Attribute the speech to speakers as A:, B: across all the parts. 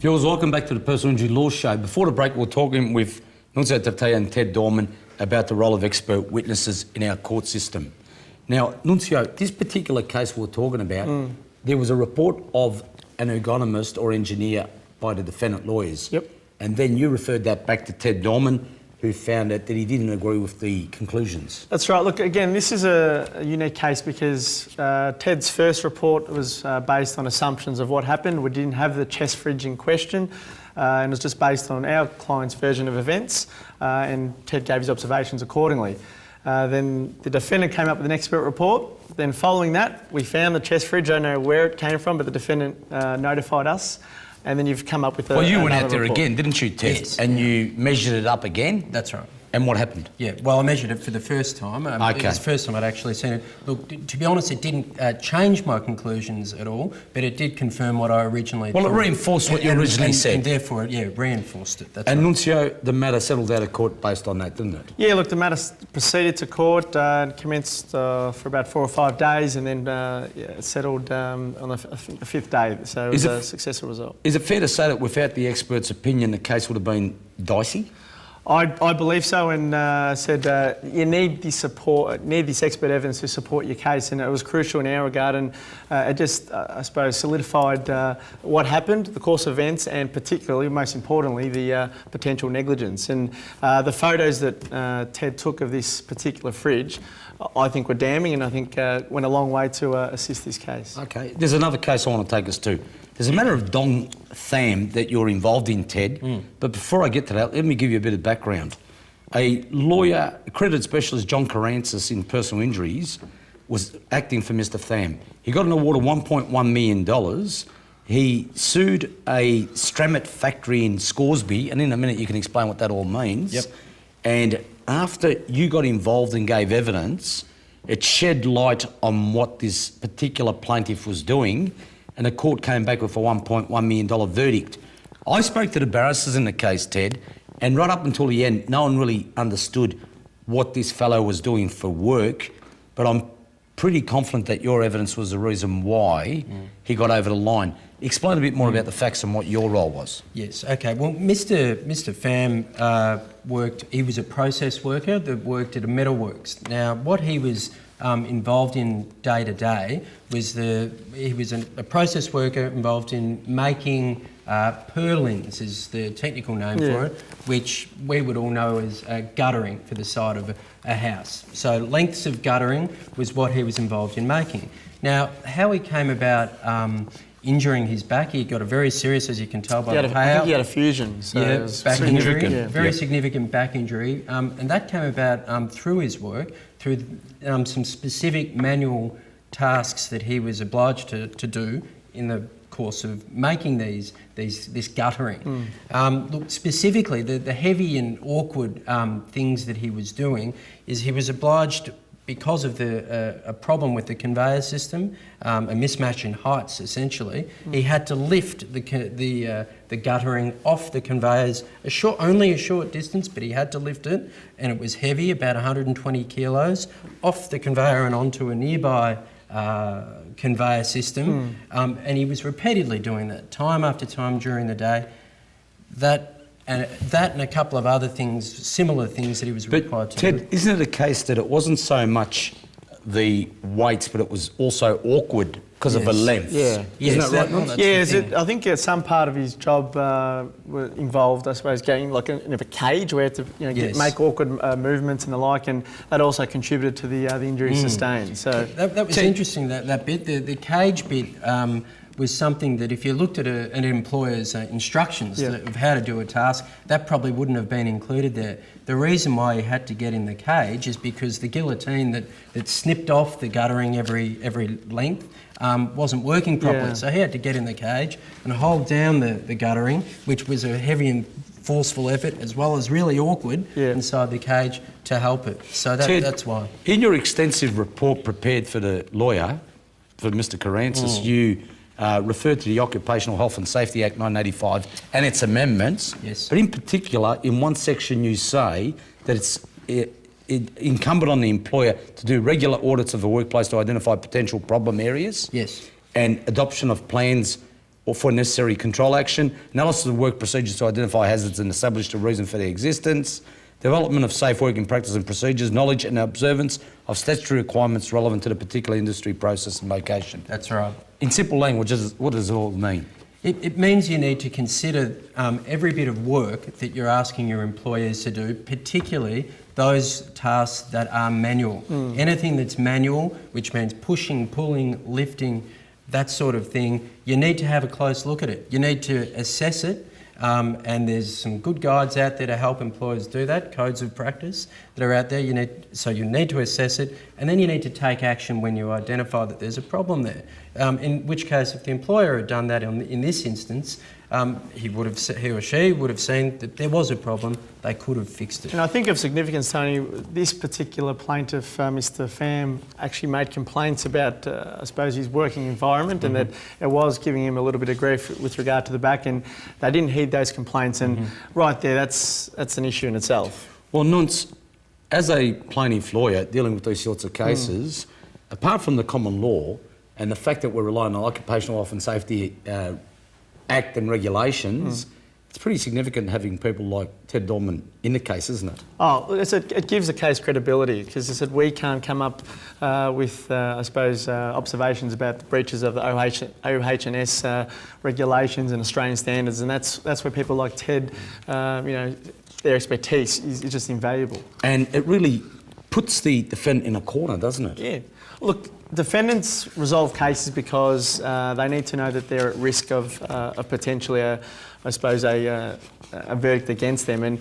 A: Jules, welcome back to the Personal Injury Law Show. Before the break, we were talking with Nunzio Tatea and Ted Dorman about the role of expert witnesses in our court system. Now, Nunzio, this particular case we're talking about, there was a report of an ergonomist or engineer by the defendant lawyers.
B: Yep.
A: And then you referred that back to Ted Dorman, who found that he didn't agree with the conclusions.
B: That's right. Look, again, this is a unique case because Ted's first report was based on assumptions of what happened. We didn't have the chest fridge in question, and it was just based on our client's version of events, and Ted gave his observations accordingly. Then the defendant came up with an expert report. Then following that, we found the chest fridge. I don't know where it came from, but the defendant notified us. And then you've come up with
A: Well, you went out there again, didn't you, Ted?
C: Yes.
A: And you measured it up again?
C: That's right.
A: And what happened?
C: Yeah, well, I measured it for the first time.
A: Okay.
C: It was the first time I'd actually seen it. Look, to be honest, it didn't change my conclusions at all, but it did confirm what I originally thought.
A: Well, it reinforced what you originally said.
C: And therefore, it reinforced it. That's
A: And
C: right.
A: Nunzio, the matter settled out of court based on that, didn't it?
B: Yeah, look, the matter proceeded to court, commenced for about 4 or 5 days, and then it settled on the fifth day. So it was a successful result.
A: Is it fair to say that without the expert's opinion, the case would have been dicey?
B: I believe so, and said you need this support, need this expert evidence to support your case, and it was crucial in our regard, and it just, I suppose, solidified what happened, the course of events, and particularly, most importantly, the potential negligence. And the photos that Ted took of this particular fridge, I think were damning, and I think went a long way to assist this case.
A: Okay, there's another case I want to take us to. There's a matter of Dong Tham that you're involved in, Ted. But before I get to that, let me give you a bit of background. A lawyer, accredited specialist John Karantzis in personal injuries, was acting for Mr. Tham. He got an award of $1.1 million. He sued a Stramit factory in Scoresby, and in a minute you can explain what that all means.
C: Yep.
A: And after you got involved and gave evidence, it shed light on what this particular plaintiff was doing, and the court came back with a $1.1 million verdict. I spoke to the barristers in the case, Ted, and right up until the end, no one really understood what this fellow was doing for work, but I'm pretty confident that your evidence was the reason why he got over the line. Explain a bit more about the facts and what your role was.
C: Yes, okay. Well, Mr. Pham he was a process worker that worked at a metalworks. Now, what he was involved in day to day was he was a process worker involved in making purlins, is the technical name for it, which we would all know as guttering for the side of a house. So lengths of guttering was what he was involved in making. Now, how he came about injuring his back, he got a very serious, as you can tell by the payout.
B: I think he had a fusion. So
C: yeah,
B: it was
C: back injury,
B: significant.
C: very significant back injury, and that came about through his work, through some specific manual tasks that he was obliged to do in the course of making this guttering. Look, specifically, the heavy and awkward things that he was doing is he was obliged, because of a problem with the conveyor system, a mismatch in heights essentially, he had to lift the guttering off the conveyors only a short distance, but he had to lift it, and it was heavy, about 120 kilos, off the conveyor and onto a nearby conveyor system, and he was repeatedly doing that time after time during the day. That and a couple of other things, similar things that he was required to do.
A: Ted, isn't it a case that it wasn't so much the weights, but it was also awkward because of the length?
B: Yeah.
A: Isn't that right?
B: Yeah, I think some part of his job involved, I suppose, getting like in a cage where to make awkward movements and the like, and that also contributed to the injury sustained. So
C: that was interesting, that bit. The cage bit was something that if you looked at an employer's instructions of how to do a task, that probably wouldn't have been included there. The reason why he had to get in the cage is because the guillotine that snipped off the guttering every length wasn't working properly. So he had to get in the cage and hold down the guttering, which was a heavy and forceful effort, as well as really awkward inside the cage to help it. So
A: Ted,
C: that's why.
A: In your extensive report prepared for the lawyer, for Mr. Karantzis, you referred to the Occupational Health and Safety Act 1985 and its amendments.
C: Yes.
A: But in particular, in one section you say that it's incumbent on the employer to do regular audits of the workplace to identify potential problem areas.
C: Yes.
A: And adoption of plans or for necessary control action, analysis of work procedures to identify hazards and establish the reason for their existence, development of safe working practice and procedures, knowledge and observance of statutory requirements relevant to the particular industry, process and location.
C: That's right.
A: In simple language, what does it all mean?
C: It means you need to consider every bit of work that you're asking your employees to do, particularly those tasks that are manual. Anything that's manual, which means pushing, pulling, lifting, that sort of thing, you need to have a close look at it. You need to assess it, and there's some good guides out there to help employers do that, codes of practice that are out there. You need to assess it, and then you need to take action when you identify that there's a problem there. In which case, if the employer had done that in this instance, he or she would have seen that there was a problem. They could have fixed it.
B: And I think of significance, Tony, this particular plaintiff, Mr. Pham, actually made complaints about, I suppose, his working environment, and that it was giving him a little bit of grief with regard to the back, and they didn't heed those complaints. And right there, that's an issue in itself.
A: Well, Nunce, as a plaintiff lawyer dealing with these sorts of cases, apart from the common law and the fact that we're relying on Occupational Health and Safety Act and regulations, it's pretty significant having people like Ted Dorman in the case, isn't it?
B: Oh, it gives the case credibility, because I said we can't come up with, I suppose, observations about the breaches of the OH&S regulations and Australian standards, and that's where people like Ted, their expertise is just invaluable.
A: And it really puts the defendant in a corner, doesn't it?
B: Yeah. Look, defendants resolve cases because they need to know that they're at risk of potentially, a verdict against them, and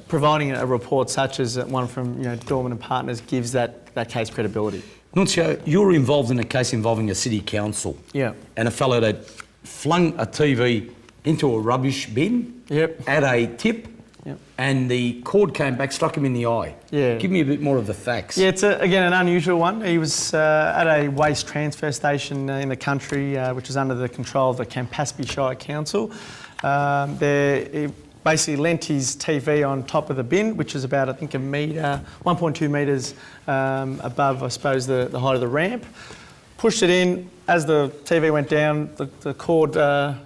B: providing a report such as one from Dorman and Partners gives that case credibility.
A: Nuncio, you're involved in a case involving a city council.
B: Yeah.
A: And a fellow that flung a TV into a rubbish bin at a tip.
B: Yep.
A: And the cord came back, struck him in the eye.
B: Yeah.
A: Give me a bit more of the facts.
B: Yeah, it's again an unusual one. He was at a waste transfer station in the country, which is under the control of the Campaspe Shire Council. He basically leant his TV on top of the bin, which is about, I think, 1.2 metres above, I suppose, the height of the ramp. Pushed it in. As the TV went down, the cord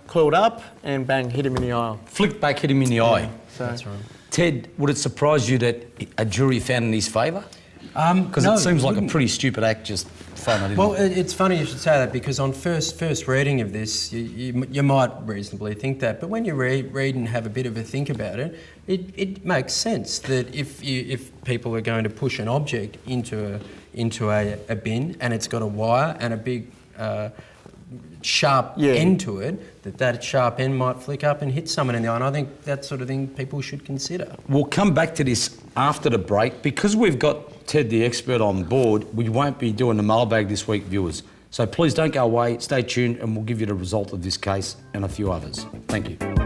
B: coiled up and bang, hit him in the eye.
A: Flicked back, hit him in the eye.
B: So,
C: That's right.
A: Ted, would it surprise you that a jury found in his favour? Because
C: No,
A: it seems like a
C: wouldn't.
A: pretty stupid act, just throwing it in.
C: Well, it's funny you should say that, because on first reading of this, you might reasonably think that, but when you read and have a bit of a think about it, it makes sense that if people are going to push an object into a bin and it's got a wire and a big sharp end to it, that sharp end might flick up and hit someone in the eye. And I think that sort of thing people should consider.
A: We'll come back to this after the break. Because we've got Ted the expert on board, we won't be doing the mailbag this week, viewers. So please don't go away, stay tuned, and we'll give you the result of this case and a few others. Thank you.